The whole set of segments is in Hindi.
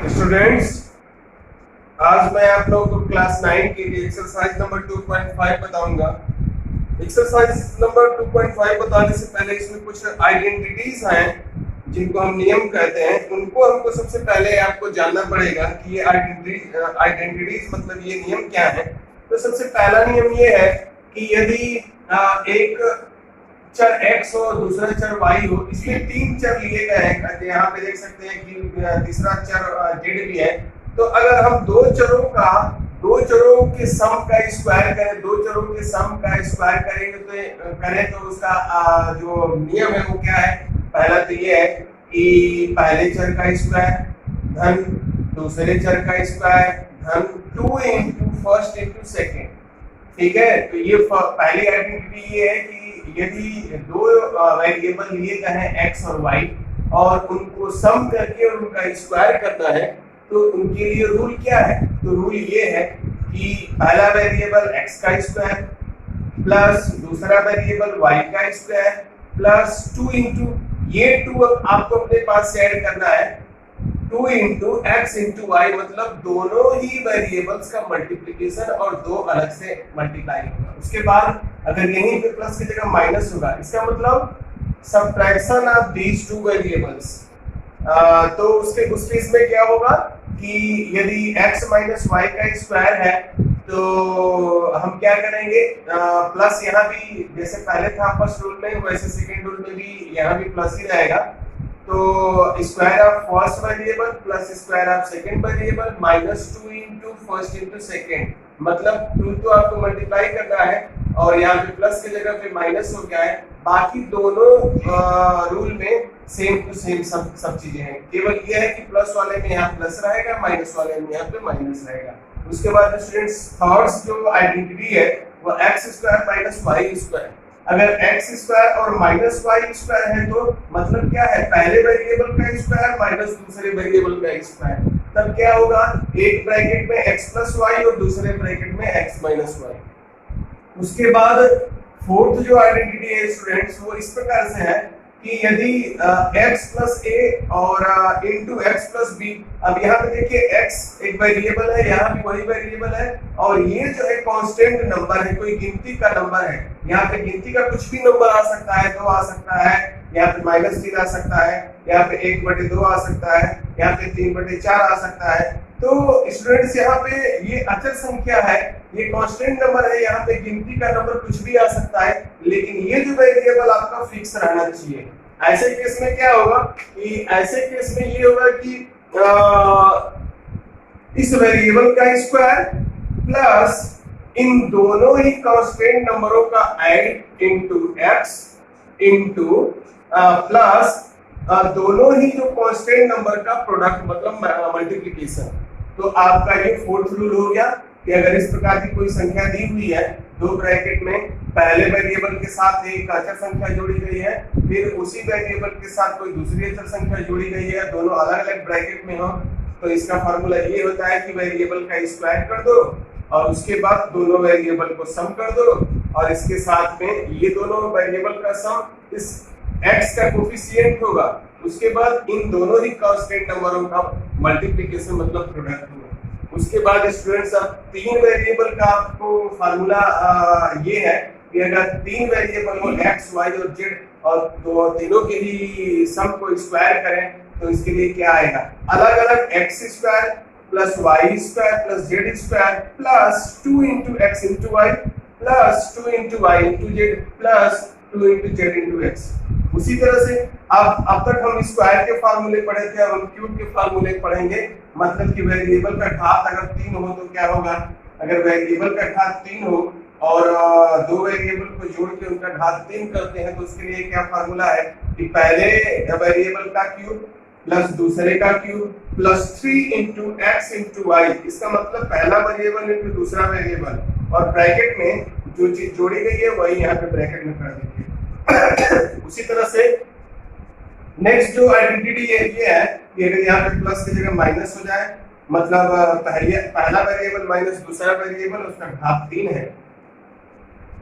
स्टूडेंट्स, आज मैं आप लोगों को क्लास 9 के लिए एक्सरसाइज नंबर 2.5 बताऊंगा। एक्सरसाइज नंबर 2.5 बताने से पहले इसमें कुछ आइडेंटिटीज हैं जिनको हम नियम कहते हैं। उनको हमको सबसे पहले आपको जानना पड़ेगा कि ये आइडेंटिटीज मतलब ये नियम क्या है। तो सबसे पहला नियम ये है कि यदि एक चर x हो दूसरा चर y हो, इसमें तीन चर लिए गए हैं। यहाँ पे देख सकते हैं कि तीसरा चर z भी है। तो अगर हम दो चरों के सम का स्क्वायर करें, दो चरों के सम का स्क्वायर करेंगे तो उसका जो नियम है वो क्या है। पहला तो ये है कि पहले चर का स्क्वायर धन दूसरे चर का स्क्वायर धन 2 इंटू फर्स्ट इंटू सेकेंड। ठीक है, तो ये पहली आइडेंटिटी ये है कि यदि दो वेरिएबल लिए गए हैं x और y और उनको सम करके और उनका स्क्वायर करना है, तो उनके लिए रूल क्या है। तो रूल ये है कि पहला वेरिएबल x का स्क्वायर प्लस दूसरा वेरिएबल y का स्क्वायर प्लस 2 इंटू ये 2 आपको अपने पास से ऐड करना है 2 इंटू एक्स इंटू वाई, मतलब दोनों ही वेरिएबल्स का मल्टीप्लीकेशन और दो अलग से मल्टीप्लाई होगा। उसके बाद अगर यहीं पे प्लस की जगह माइनस होगा, इसका मतलब subtraction of these two variables. तो उसके इसमें क्या होगा कि यदि x माइनस वाई का स्क्वायर है तो हम क्या करेंगे, प्लस यहाँ भी जैसे पहले था फर्स्ट रूल में वैसे सेकेंड रूल में भी यहाँ भी प्लस ही रहेगा। तो square of first variable plus square of second variable minus 2 into first into second, मतलब 2 तो आपको मल्टीप्लाई करना है और यहाँ पे प्लस की जगह पे माइनस हो गया है। बाकी दोनों रूल में सेम टू सेम सब चीजें हैं, केवल ये है कि प्लस वाले में यहाँ प्लस रहेगा, माइनस वाले में यहाँ पे माइनस रहेगा। उसके बाद स्टूडेंट्स थर्ड जो आइडेंटिटी है वो x square minus y square. अगर एक्स स्क्वायर और माइनस वाई स्क्वायर है तो मतलब क्या है, पहले वेरिएबल का स्क्वायर माइनस दूसरे वेरिएबल का स्क्वायर, तब क्या होगा, एक ब्रैकेट में x प्लस वाई और दूसरे ब्रैकेट में x माइनस वाई। उसके बाद फोर्थ जो आइडेंटिटी है स्टूडेंट्स वो इस प्रकार से है कि यदि x प्लस a और इंटू एक्स प्लस b, अब यहाँ पे देखिए x एक वेरिएबल है, यहाँ भी वही वेरिएबल है और ये जो है कांस्टेंट नंबर है, कोई गिनती का नंबर है। यहाँ पे गिनती का कुछ भी नंबर आ सकता है, 2 आ सकता है, यहाँ पे -3 आ सकता है, यहाँ पे 1/2 आ सकता है, यहाँ पे 3/4 आ सकता है। तो स्टूडेंट्स यहाँ पे ये अचल संख्या है, ये कांस्टेंट नंबर है, यहाँ पे गिनती का नंबर कुछ भी आ सकता है, लेकिन ये जो वेरिएबल आपका फिक्स रहना चाहिए। ऐसे केस में क्या होगा कि ऐसे केस में ये होगा कि इस वेरिएबल का स्क्वायर प्लस इन दोनों ही कांस्टेंट नंबरों का add into x into plus दोनों ही जो कांस्टेंट नंबर का प्रोडक्ट मतलब मल्टीप्लिकेशन। तो आपका ये फोर्थ रूल हो गया कि अगर इस प्रकार की कोई संख्या दी हुई है, दो ब्रैकेट में पहले वेरिएबल के साथ एक अचर संख्या जोड़ी गई है, फिर उसी वेरिएबल के साथ कोई दूसरी अचर संख्या जोड़ी गई है, दोनों अलग अलग ब्रैकेट में हो, तो इसका फार्मूला ये होता है कि वेरिएबल का स्क्वायर कर दो और उसके बाद दोनों वेरिएबल को सम कर दो और इसके साथ में ये दोनों वेरिएबल का सम इस x का कोफिशिएंट होगा। उसके बाद इन दोनों ही कांस्टेंट नंबरों का मल्टीप्लिकेशन मतलब प्रोडक्ट होगा। उसके बाद स्टूडेंट्स अब तीन वेरिएबल का आपको फार्मूला ये है कि अगर तीन वेरिएबल हो x, y और z और तो तीनों के ही सम को स्क्वायर करें तो इसके लिए क्या आएगा, अलग अलग x square plus y square plus z square plus 2 into x into y plus 2 into y into z plus 2 into z into x. उसी तरह से अब तक हम स्क्वायर के फार्मूले पढ़े थे, अब हम क्यूब के फार्मूले पढ़ेंगे। मतलब कि वेरिएबल का घात अगर 3 हो तो क्या होगा, अगर वेरिएबल का घात 3 हो और दो वेरिएबल को जोड़ के उनका घात 3 करते हैं तो उसके लिए क्या फार्मूला है कि पहले वेरिएबल का क्यूब प्लस दूसरे का cube plus 3 into x into y. इसका मतलब पहला वेरिएबल इंटू दूसरा वेरिएबल और ब्रैकेट में जो चीज जोड़ी गई है वही यहाँ पे ब्रैकेट में कर देंगे। उसी तरह से नेक्स्ट जो आइडेंटिटी ये है कि अगर यहाँ पे प्लस की जगह माइनस हो जाए, मतलब पहला वेरिएबल माइनस दूसरा वेरिएबल उसका घात 3 है,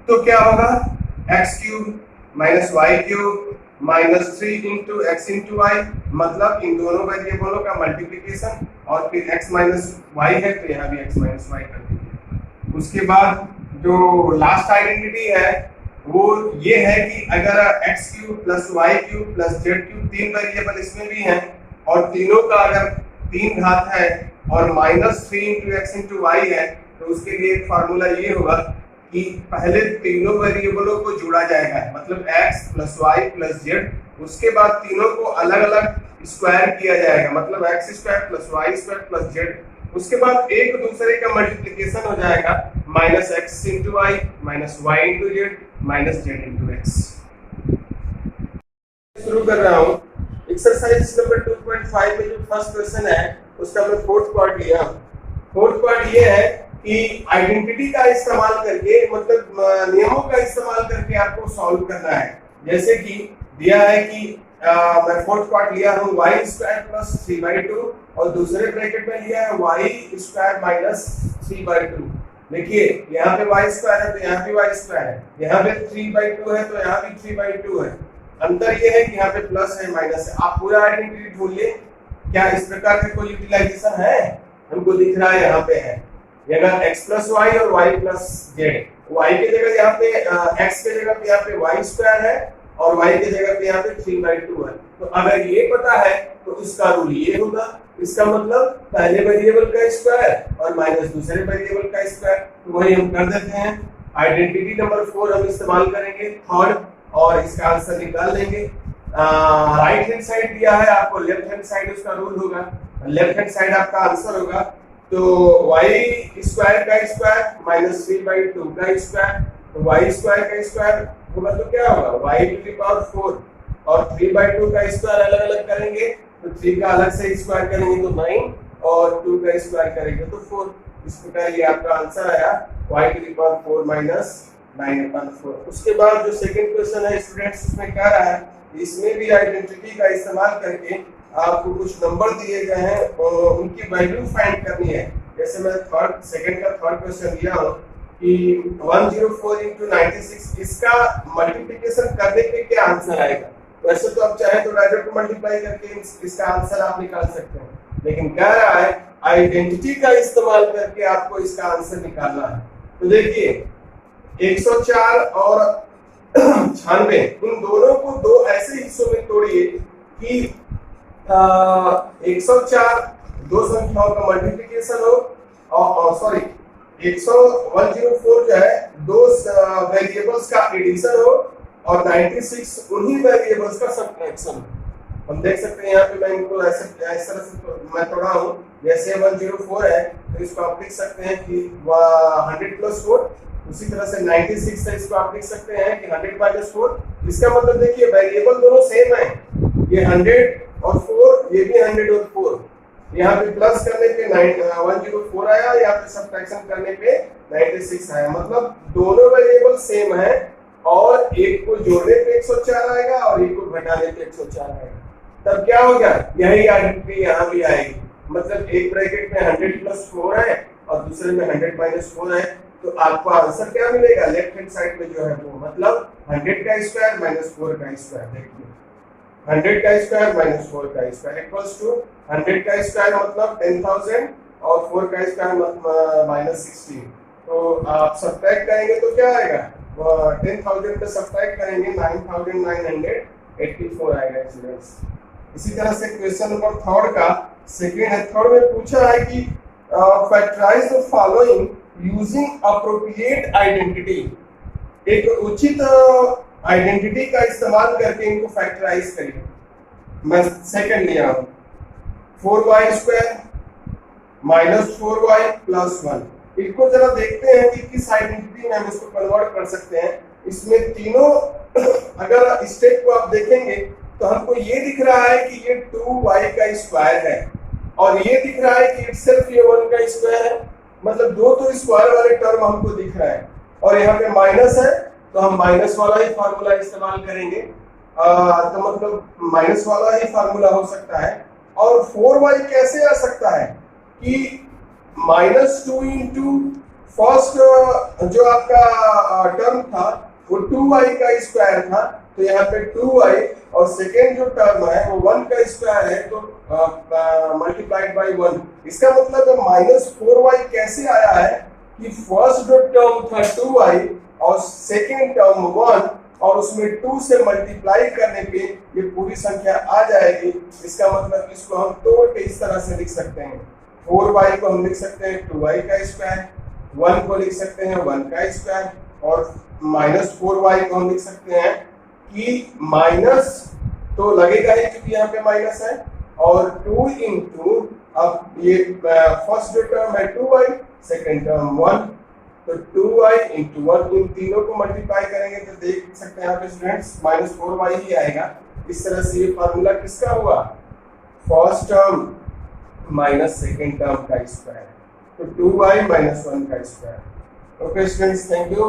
तो क्या होगा, x cube minus y cube -3 × x × y, मतलब इन दोनों वेरिएबलों का मल्टीप्लिकेशन, और फिर x - y है तो यहाँ भी x - y कर दीजिए। उसके बाद जो लास्ट आइडेंटिटी है वो ये है कि अगर x³ + y³ + z³ तीन वेरिएबल इसमें भी हैं और तीनों का अगर 3 घात है और -3 × x × y है, तो उसके लिए एक फार्मूला ये होगा कि पहले तीनों वेरिएबलों को जोड़ा जाएगा, मतलब x + y + z, उसके बाद तीनों को अलग अलग स्क्वायर किया जाएगा, मतलब x² + y² + z, उसके बाद एक दूसरे का मल्टीप्लिकेशन हो जाएगा, -x × y - y × z - z × x। शुरू कर रहा हूँ। एक्सरसाइज नंबर 2.5 में जो फर्स्ट क्वेश्चन है उसका मैं फोर्थ पार्ट लिया। फोर्थ पार्ट ये है कि आइडेंटिटी का इस्तेमाल करके, मतलब नियमों का इस्तेमाल करके आपको सॉल्व करना है। जैसे कि दिया है कि मैं फोर्थ पार्ट लिया हूँ y² + 3/2 और दूसरे ब्रैकेट में लिया है y² - 3/2। देखिए यहाँ पे y² है तो यहाँ भी y² है, यहाँ पे 3/2 है तो यहाँ भी 3/2 है। अंतर ये है कि यहाँ पे प्लस है माइनस है। आप पूरा आइडेंटिटी ढूंढिए, क्या इस प्रकार का कोई यूटिलाइजेशन है? हमको दिख रहा है यहाँ पे है, अगर x + y और y + z, y की जगह यहाँ पे x की जगह पे यहाँ पे y² है और y की जगह पे यहाँ पे 3/2 है। तो अगर ये पता है तो इसका रूल ये होगा, इसका मतलब पहले वेरिएबल का स्क्वायर और माइनस दूसरे वेरिएबल का स्क्वायर। तो वही हम कर देते हैं। आइडेंटिटी नंबर 4 हम इस्तेमाल करेंगे थर्ड, और इसका आंसर निकाल लेंगे। राइट हैंड साइड दिया है आपको, लेफ्ट हैंड साइड उसका रूल होगा, लेफ्ट हैंड साइड आपका आंसर होगा। तो y² का स्क्वायर माइनस 3/2 का स्क्वायर, तो y² का स्क्वायर होगा तो क्या होगा y⁴, और 3/2 का स्क्वायर अलग अलग करेंगे तो 3 का अलग से स्क्वायर करेंगे तो 9, और 2 का स्क्वायर करेंगे तो 4। इस प्रकार ये आपका आंसर आया y⁴ माइनस 9/4। उसके बाद जो सेकंड क्वेश्चन है स्टूडेंट्स, उसमें कह रहा है इसमें भी आइडेंटिटी का इस्तेमाल करके आपको कुछ नंबर दिए गए हैं और उनकी वैल्यू फाइंड करनी है। जैसे मैं सेकंड का थर्ड क्वेश्चन दिया हूं कि 104 × 96, इसका मल्टीप्लिकेशन करने पे क्या आंसर आएगा। वैसे तो आप चाहे तो डायरेक्ट मल्टीप्लाई करके इसका आंसर आप निकाल सकते हैं, लेकिन कह रहा है आइडेंटिटी का इस्तेमाल करके आपको इसका आंसर निकालना है। तो देखिए 104 और 96, इन दोनों को दो ऐसे हिस्सों में तोड़िए कि 104 दो संख्याओं का मल्टीप्लिकेशन हो, और सॉरी 104 जो है दो वेरिएबल्स का एडिशन हो, और 96 उन्हीं वेरिएबल्स का सब्ट्रैक्शन हो। हम देख सकते हैं यहाँ पे मैं इनको ऐसे इस तरह से मैं तोड़ा हूँ। जैसे 104 है तो इसको आप लिख सकते हैं कि 100 + 4, उसी तरह से 96 है, इसको आप लिख सकते हैं कि 100 - 4। इसका मतलब देखिए वेरिएबल दोनों सेम है, ये 100 और 4, ये भी 100 और 4। यहाँ पे प्लस करने पे 104 आया, यहाँ पे सब्ट्रैक्शन करने पे 96 आया, मतलब दोनों वेरिएबल सेम है, और एक को जोड़ने पे 104 आएगा और एक को घटाने पे 104 आएगा। तब क्या होगा, यही आइडेंटिटी यहाँ भी आएगी, मतलब एक ब्रैकेट में 100 + 4 है और दूसरे में 100 - 4 है। तो आपको आंसर क्या मिलेगा लेफ्ट हैंड साइड में जो है वो, मतलब 100 का स्क्वायर - 4 का स्क्वायर। देखिए 100 का स्क्वायर - 4 का स्क्वायर इक्वल्स टू 100 का स्क्वायर मतलब 10,000 और 4 का स्क्वायर -16। तो आप सब्ट्रैक्ट करेंगे तो क्या आएगा, 10,000 पे सब्ट्रैक्ट करेंगे 9,984 आएगा स्टूडेंट्स। इसी तरह से क्वेश्चन नंबर थर्ड का सेकंड है। थर्ड में पूछा है कि factorise the following using appropriate identity. एक उचित आइडेंटिटी का इस्तेमाल करके इनको फैक्टराइज करिए। मैं सेकंड लिया हूं 4y² - 4y + 1। इनको जरा देखते हैं कि किस आइडेंटिटी में हम इसको कन्वर्ट कर सकते हैं। इसमें तीनों अगर स्टेप को आप देखेंगे तो हमको ये दिख रहा है कि ये 2y का स्क्वायर है, और ये दिख रहा है कि इटसेल्फ ये 1 का स्क्वायर है, मतलब दो तो स्क्वायर वाले टर्म हमको दिख रहा है, और यहाँ पे माइनस है तो हम माइनस वाला ही फार्मूला इस्तेमाल करेंगे। तो मतलब माइनस वाला ही फार्मूला हो सकता है। और 4y कैसे आ सकता है कि -2 × फर्स्ट जो आपका टर्म था वो 2y का स्क्वायर था, तो यहाँ पे 2y और सेकेंड जो टर्म है वो 1 का स्क्वायर है तो मल्टीप्लाइड बाई 1। इसका मतलब है -4y कैसे आया है कि फर्स्ट जो टर्म था 2y और सेकेंड टर्म 1 और उसमें 2 से मल्टीप्लाई करने पे ये पूरी संख्या आ जाएगी। इसका मतलब इसको हम तोड़ के इस तरह से लिख सकते हैं, 4y को हम लिख सकते हैं 2y का स्क्वायर, 1 को लिख सकते हैं 1 का स्क्वायर और -4y को हम लिख सकते हैं कि माइनस तो लगेगा ही क्योंकि यहाँ पे माइनस है और 2 इंटू अब ये फर्स्ट जो टर्म है 2y, सेकेंड टर्म 1, तो 2y इंटू 1 इन तीनों को मल्टीप्लाई करेंगे तो देख सकते हैं यहाँ पे स्टूडेंट्स -4y ही आएगा। इस तरह से ये फार्मूला किसका हुआ, first term minus second term का स्क्वायर, तो 2y -1 का square. Okay students, thank you.